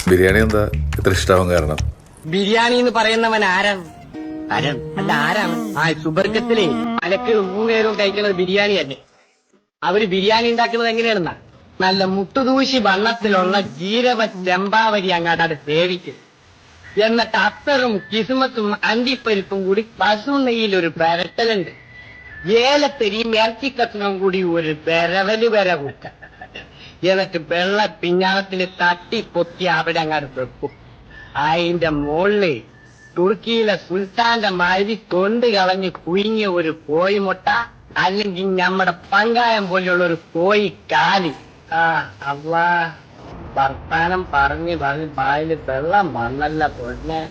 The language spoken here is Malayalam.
ബിരിയാണി എന്താ ഇത്ര ഇഷ്ടാവാൻ കാരണം? ബിരിയാണി എന്ന് പറയുന്നവൻ ആരാണ്? അല്ല ആരാണ്? സുബർക്കത്തിലെ അലക്ക് ഊന്നേരും കഴിക്കുന്നത് ബിരിയാണി അല്ലേ? അവര് ബിരിയാണി ഉണ്ടാക്കുന്നത് എങ്ങനെയാണെന്നാ, നല്ല മുട്ടുതൂശി വണ്ണത്തിലുള്ള ജീരക ചെമ്പാവരി അങ്ങാട്ട് സേവിക്കും. എന്നിട്ട് അത്തറും കിസുമത്തും അണ്ടിപ്പരിപ്പും കൂടി പശു നെയ്യിലൊരു പെരട്ടലുണ്ട്. ഏലത്തെരിയും ഇറച്ചിക്കഷ്ണവും കൂടി ഒരു പെരവല് കൂട്ട. എന്നിട്ട് വെള്ള പിഞ്ഞാണത്തിന് തട്ടി പൊത്തി അവിടെ അങ്ങാട്ട് വെക്കും. അതിന്റെ മുകളില് തുർക്കിയിലെ സുൽത്താന്റെ മാതിരി തൊണ്ട് കളഞ്ഞ് കുഴിഞ്ഞ ഒരു കോഴിമുട്ട, അല്ലെങ്കിൽ നമ്മുടെ പങ്കായം പോലെയുള്ള ഒരു കോഴി കാലി. അള്ളാ, വർത്താനം പറഞ്ഞ് വായില് വെള്ളം വന്നല്ല പൊന്നെ.